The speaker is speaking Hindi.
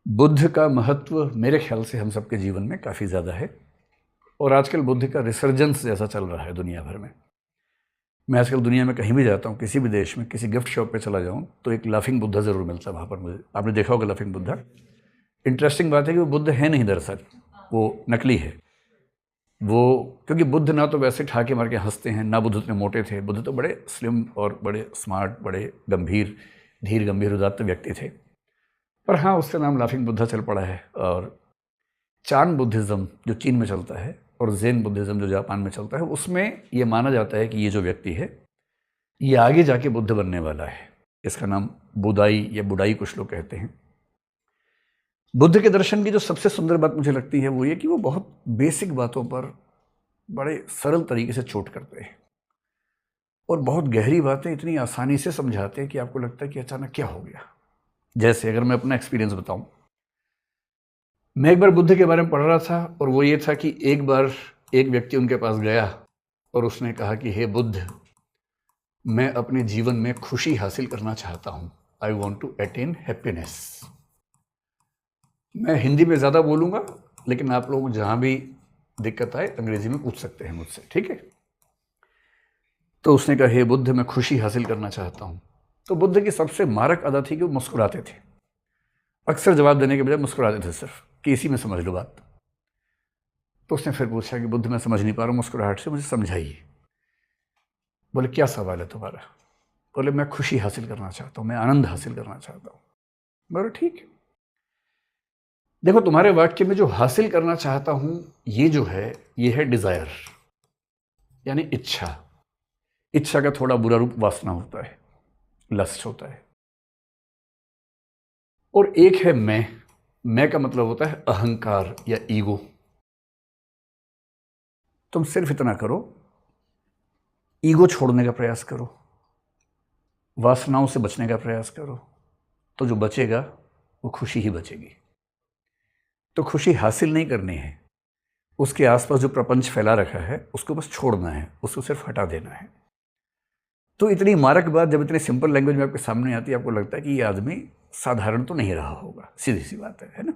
बुद्ध का महत्व मेरे ख्याल से हम सबके जीवन में काफ़ी ज़्यादा है और आजकल बुद्ध का रिसर्जेंस जैसा चल रहा है दुनिया भर में। मैं आजकल दुनिया में कहीं भी जाता हूँ, किसी भी देश में किसी गिफ्ट शॉप पे चला जाऊँ तो एक लाफिंग बुद्धा ज़रूर मिलता है वहाँ पर मुझे। आपने देखा होगा लाफिंग बुद्धा। इंटरेस्टिंग बात है कि वो बुद्ध है नहीं, दरअसल वो नकली है। वो क्योंकि बुद्ध ना तो वैसे ठाके मार के हंसते हैं, ना बुद्ध उतने मोटे थे। बुद्ध तो बड़े स्लिम और बड़े स्मार्ट, बड़े गंभीर, धीर गंभीर उदात्त व्यक्ति थे। पर हाँ, उसका नाम लाफिंग बुद्धा चल पड़ा है। और चान बुद्धिज़्म जो चीन में चलता है और ज़ेन बुद्धिज़्म जो जापान में चलता है, उसमें ये माना जाता है कि ये जो व्यक्ति है ये आगे जाके बुद्ध बनने वाला है। इसका नाम बुदाई या बुडाई कुछ लोग कहते हैं। बुद्ध के दर्शन की जो सबसे सुंदर बात मुझे लगती है वो ये कि वो बहुत बेसिक बातों पर बड़े सरल तरीके से चोट करते हैं और बहुत गहरी बातें इतनी आसानी से समझाते हैं कि आपको लगता है कि अचानक क्या हो गया। जैसे अगर मैं अपना एक्सपीरियंस बताऊं, मैं एक बार बुद्ध के बारे में पढ़ रहा था और वो ये था कि एक बार एक व्यक्ति उनके पास गया और उसने कहा कि हे बुद्ध, मैं अपने जीवन में खुशी हासिल करना चाहता हूं। I want to attain happiness. मैं हिंदी में ज़्यादा बोलूँगा, लेकिन आप लोग जहाँ भी दिक्कत आए अंग्रेजी में पूछ सकते हैं मुझसे, ठीक है। तो उसने कहा हे बुद्ध, मैं खुशी हासिल करना चाहता हूँ। तो बुद्ध की सबसे मारक अदा थी कि वो मुस्कुराते थे। अक्सर जवाब देने के बजाय मुस्कुराते थे सिर्फ कि इसी में समझ लो बात। तो उसने फिर पूछा कि बुद्ध, मैं समझ नहीं पा रहा हूँ मुस्कुराहट से, मुझे समझाइए। बोले क्या सवाल है तुम्हारा? बोले मैं खुशी हासिल करना चाहता हूँ, मैं आनंद हासिल करना चाहता हूँ। बोले ठीक है। देखो, तुम्हारे वाक्य में जो हासिल करना चाहता हूँ ये जो है ये है डिजायर, यानी इच्छा। इच्छा का थोड़ा बुरा रूप वासना होता है, लस्ट होता है। और एक है मैं का मतलब होता है अहंकार या ईगो। तुम सिर्फ इतना करो, ईगो छोड़ने का प्रयास करो, वासनाओं से बचने का प्रयास करो, तो जो बचेगा वो खुशी ही बचेगी। तो खुशी हासिल नहीं करनी है, उसके आसपास जो प्रपंच फैला रखा है उसको बस छोड़ना है, उसको सिर्फ हटा देना है। तो इतनी मारक बात जब इतनी सिंपल लैंग्वेज में आपके सामने आती है, आपको लगता है कि ये आदमी साधारण तो नहीं रहा होगा। सीधी सी बात है ना।